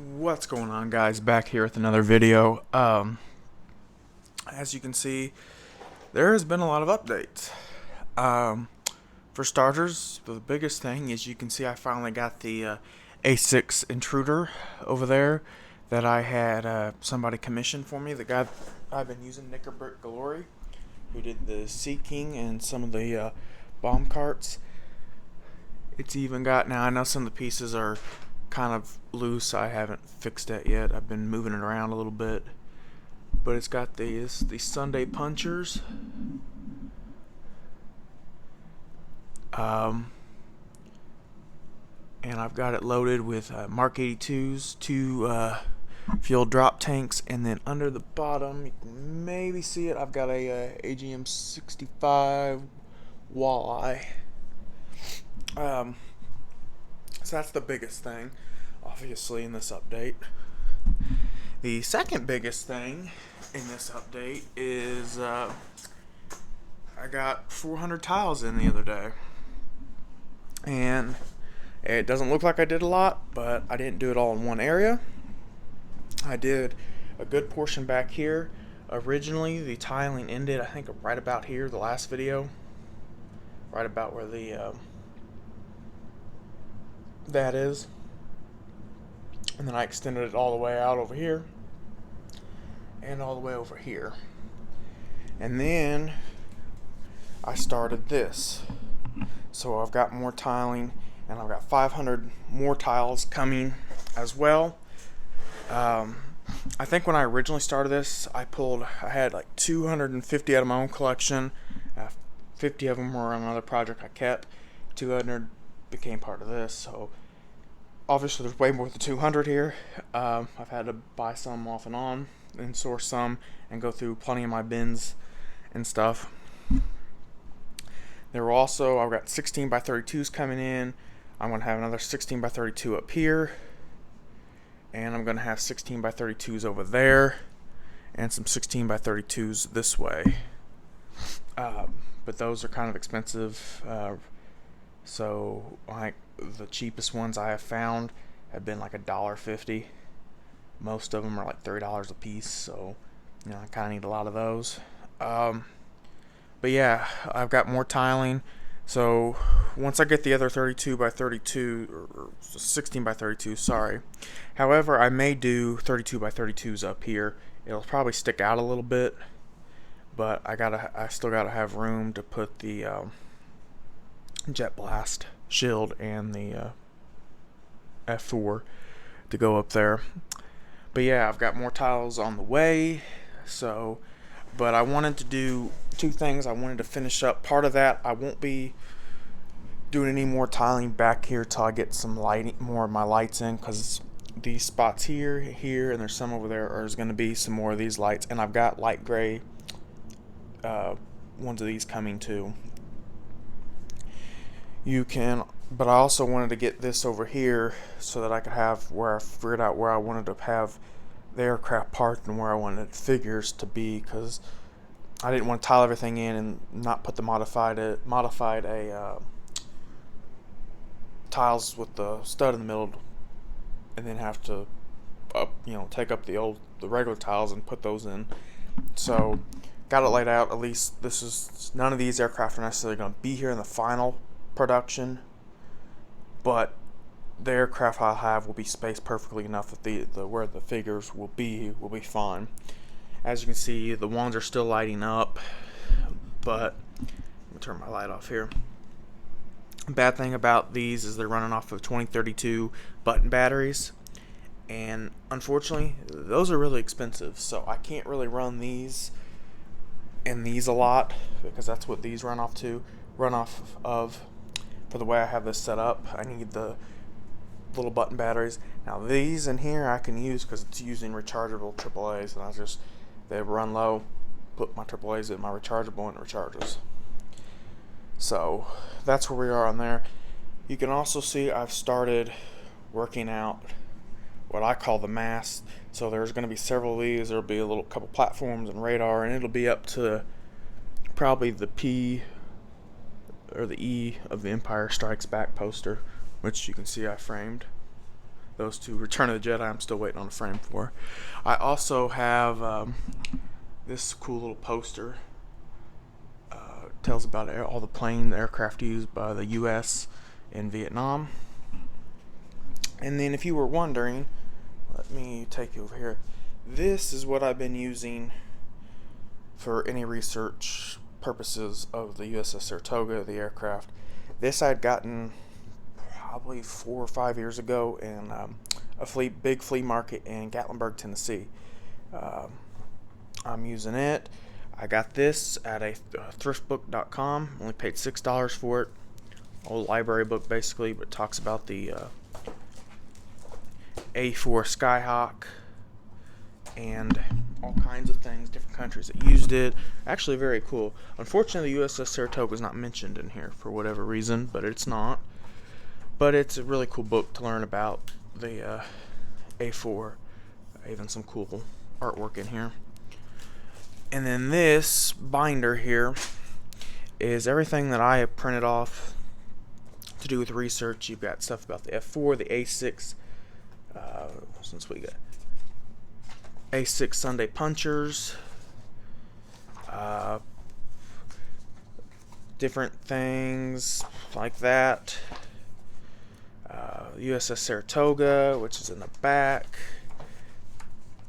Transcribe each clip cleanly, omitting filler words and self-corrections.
What's going on, guys? Back here with another video. As you can see, there has been a lot of updates. For starters, the biggest thing is you can see I finally got the A6 intruder over there that I had somebody commissioned for me. The guy I've been using, Nickerbert Galore, who did the Sea King and some of the bomb carts. It's even got, now I know some of the pieces are kind of loose. I haven't fixed that yet. I've been moving it around a little bit, but it's got these Sunday punchers, and I've got it loaded with Mark 82s, two fuel drop tanks, and then under the bottom you can maybe see it, I've got a AGM 65 walleye. So that's the biggest thing, obviously, in this update. The second biggest thing in this update is I got 400 tiles in the other day. And it doesn't look like I did a lot, but I didn't do it all in one area. I did a good portion back here. Originally, the tiling ended, I think, right about here, the last video. Right about where the that is, and then I extended it all the way out over here and all the way over here, and then I started this. So I've got more tiling, and I've got 500 more tiles coming as well. I think when I originally started this, I had like 250 out of my own collection. 50 of them were on another project I kept. 200 became part of this, so obviously there's way more than 200 here. I've had to buy some off and on and source some and go through plenty of my bins and stuff. There were also, I've got 16 by 32s coming in. I'm going to have another 16 by 32 up here, and I'm going to have 16 by 32s over there and some 16 by 32s this way. But those are kind of expensive. So like the cheapest ones I have found have been like $1.50. Most of them are like $30 a piece, so I kind of need a lot of those. But yeah, I've got more tiling. So once I get the other 32 by 32 or 16 by 32, sorry. However, I may do 32 by 32s up here. It'll probably stick out a little bit, but I still gotta have room to put the Jet Blast shield and the F4 to go up there. But yeah, I've got more tiles on the way. So, but I wanted to do two things. I wanted to finish up part of that. I won't be doing any more tiling back here till I get some lighting, more of my lights in, because these spots here, and there's some over there, there's going to be some more of these lights, and I've got light gray ones of these coming too. But I also wanted to get this over here so that I could have where I figured out where I wanted to have the aircraft parked and where I wanted figures to be, because I didn't want to tile everything in and not put the modified tiles with the stud in the middle, and then have to take up the regular tiles and put those in. So got it laid out. At least none of these aircraft are necessarily going to be here in the final production, but the aircraft I'll have will be spaced perfectly enough that where the figures will be fine. As you can see, the ones are still lighting up, but let me turn my light off here. Bad thing about these is they're running off of 2032 button batteries, and unfortunately those are really expensive, so I can't really run these and these a lot, because that's what these run off of. For the way I have this set up, I need the little button batteries. Now these in here I can use because it's using rechargeable AAAs, and they run low, put my AAAs in my rechargeable, and it recharges. So that's where we are on there. You can also see I've started working out what I call the mast. So there's going to be several of these. There'll be a couple platforms and radar, and it'll be up to probably the P or the E of the Empire Strikes Back poster, which you can see I framed those two. Return of the Jedi, I'm still waiting on a frame for. I also have this cool little poster. Tells about all the aircraft used by the U.S. in Vietnam. And then if you were wondering, let me take you over here. This is what I've been using for any research purposes of the USS Saratoga, the aircraft. This I'd gotten probably 4 or 5 years ago in a big flea market in Gatlinburg, Tennessee. I'm using it. I got this at a thriftbook.com. Only paid $6 for it. Old library book basically, but it talks about the A4 Skyhawk and all kinds of things, different countries that used it. Actually very cool. Unfortunately, the USS Saratoga is not mentioned in here for whatever reason, but it's not. But it's a really cool book to learn about the A4. Even some cool artwork in here. And then this binder here is everything that I have printed off to do with research. You've got stuff about the F4, the A6, since we got A6 Sunday Punchers, different things like that. USS Saratoga, which is in the back.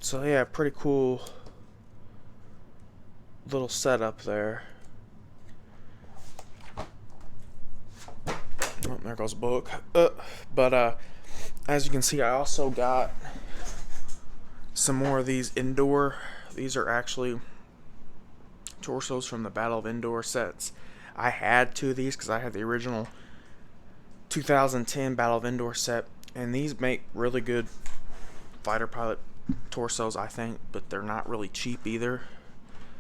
So yeah, pretty cool little setup there. Oh, there goes a book. But as you can see, I also got some more of these indoor. These are actually torsos from the Battle of Endor sets. I had 2 of these because I had the original 2010 Battle of Endor set, and these make really good fighter pilot torsos, I think, but they're not really cheap either.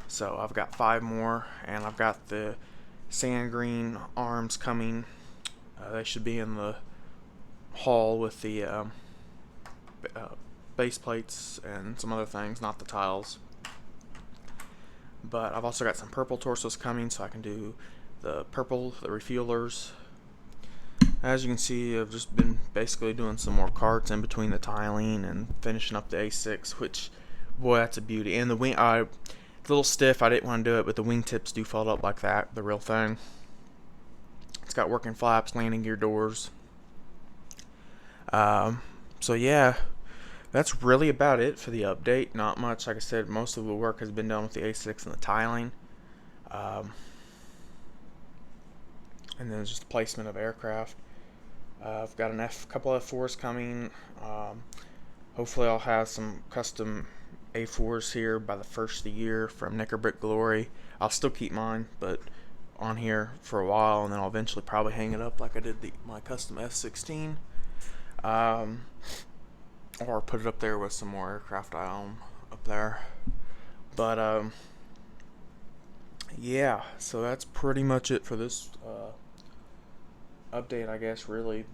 So I've got 5 more, and I've got the sand green arms coming. They should be in the hall with the base plates and some other things, not the tiles. But I've also got some purple torsos coming, so I can do the purple, the refuelers. As you can see, I've just been basically doing some more carts in between the tiling and finishing up the A6, which, boy, that's a beauty. And the wing, a little stiff, I didn't want to do it, but the wingtips do fold up like that, the real thing. It's got working flaps, landing gear doors. So yeah, that's really about it for the update. Not much, like I said, most of the work has been done with the A6 and the tiling. And then just the placement of aircraft. I've got a couple of F4s coming. Hopefully I'll have some custom A4s here by the first of the year from Brick Glory. I'll still keep mine, but on here for a while, and then I'll eventually probably hang it up like I did my custom F-16. Or put it up there with some more aircraft I own up there. But yeah, so that's pretty much it for this update, I guess. Really,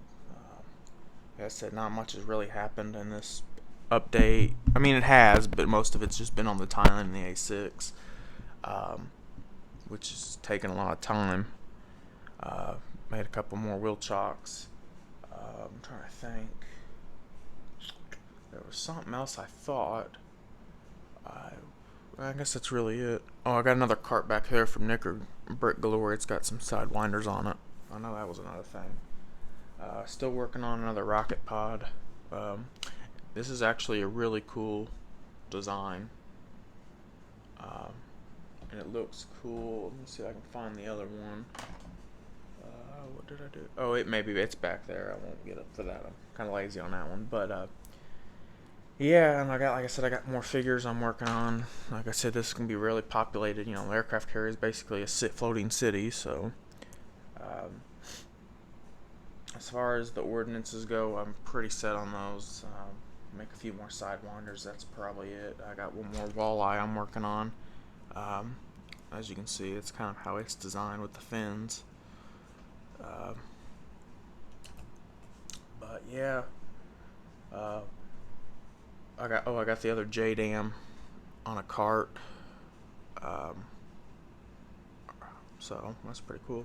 like I said, not much has really happened in this update. I mean, it has, but most of it's just been on the tiling in the A6, which has taken a lot of time. Made a couple more wheel chocks. I'm trying to think. There was something else I thought. I guess that's really it. Oh, I got another cart back there from Brick Glory. It's got some sidewinders on it. I know that was another thing. Still working on another rocket pod. This is actually a really cool design. And it looks cool. Let me see if I can find the other one. What did I do? Oh, it's back there. I won't get up for that. I'm kind of lazy on that one. But yeah, and like I said, I got more figures I'm working on. Like I said, this is gonna be really populated. You know, the aircraft carrier is basically a floating city. So, as far as the ordinances go, I'm pretty set on those. Make a few more sidewinders. That's probably it. I got one more walleye I'm working on. As you can see, it's kind of how it's designed with the fins. But yeah. I got the other J-Dam on a cart. So that's pretty cool.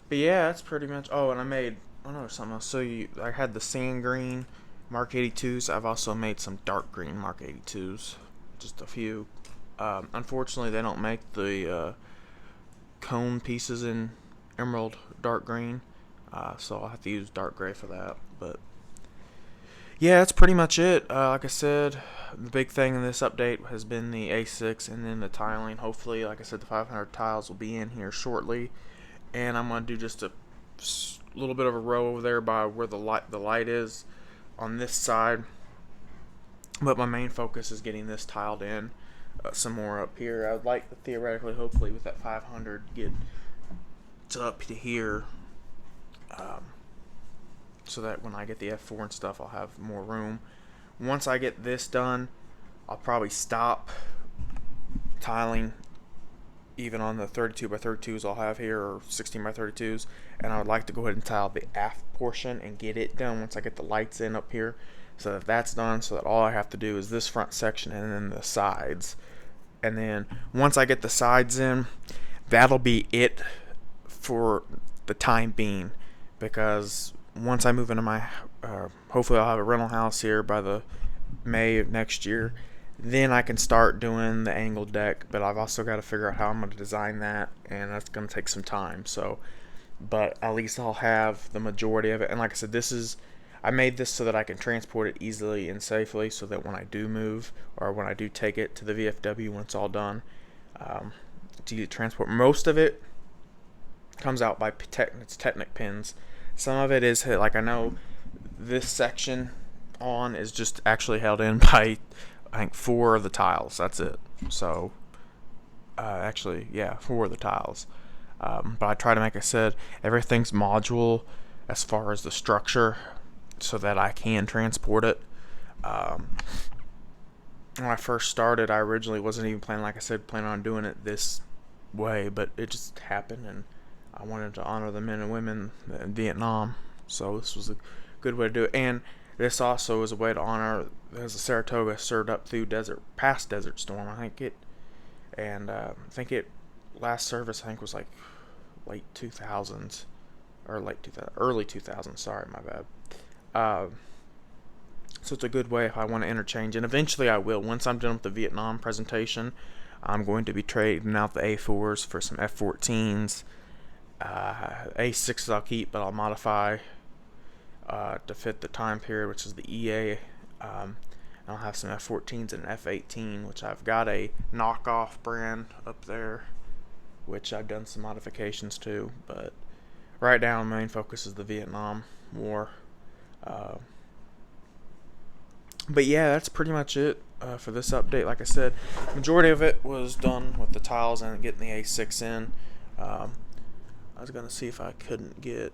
But yeah, that's pretty much. Oh, and I made. Oh no, something else. So I had the sand green Mark 82s. I've also made some dark green Mark 82s, just a few. Unfortunately, they don't make the cone pieces in emerald dark green, so I'll have to use dark gray for that. But yeah, that's pretty much it. Like I said, the big thing in this update has been the A6 and then the tiling. Hopefully, like I said, the 500 tiles will be in here shortly, and I'm gonna do just a little bit of a row over there by where the light is on this side. But my main focus is getting this tiled in. Some more up here. I would like to theoretically, hopefully, with that 500, get to up to here, so that when I get the F4 and stuff, I'll have more room. Once I get this done, I'll probably stop tiling, even on the 32 by 32s I'll have here, or 16 by 32s, and I would like to go ahead and tile the aft portion and get it done once I get the lights in up here, so that that's done, so that all I have to do is this front section and then the sides. And then once I get the sides in, that'll be it for the time being, because once I move into my hopefully I'll have a rental house here by the May of next year, then I can start doing the angled deck. But I've also got to figure out how I'm going to design that, and that's going to take some time. So, but at least I'll have the majority of it. And like I said, I made this so that I can transport it easily and safely, so that when I do move, or when I do take it to the VFW when it's all done, to transport, most of it comes out by Technic pins. Some of it is, like, I know this section on is just actually held in by, I think, 4 of the tiles. That's it. So, actually, yeah, 4 of the tiles. But I try to make, I said, everything's modular as far as the structure, so that I can transport it. When I first started, I originally wasn't even planning, like I said, planning on doing it this way, but it just happened, and I wanted to honor the men and women in Vietnam, so this was a good way to do it. And this also is a way to honor, as the Saratoga served up through past Desert Storm, I think it last service, I think, was like late 2000s, or early 2000s, sorry, my bad. So it's a good way if I want to interchange, and eventually I will. Once I'm done with the Vietnam presentation, I'm going to be trading out the A4s for some F14s. A6s I'll keep, but I'll modify to fit the time period, which is the EA. I'll have some F14s and an F18, which I've got a knockoff brand up there, which I've done some modifications to. But right now, my main focus is the Vietnam War. But yeah, that's pretty much it for this update. Like I said, majority of it was done with the tiles and getting the A6 in. I was gonna see if I couldn't get.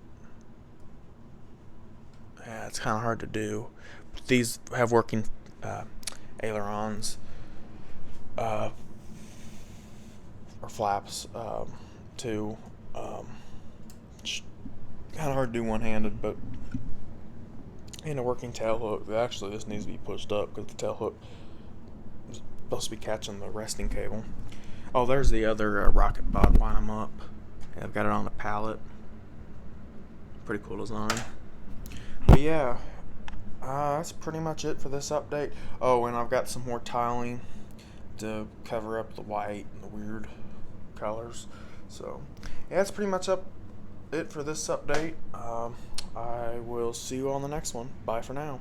Yeah, it's kind of hard to do. These have working ailerons or flaps too. Kind of hard to do one-handed, but in a working tail hook, actually this needs to be pushed up because the tail hook is supposed to be catching the resting cable. Oh, there's the other rocket pod while I'm up. Yeah, I've got it on a pallet. Pretty cool design. But yeah, that's pretty much it for this update. Oh, and I've got some more tiling to cover up the white and the weird colors. So yeah, that's pretty much it for this update. I will see you on the next one. Bye for now.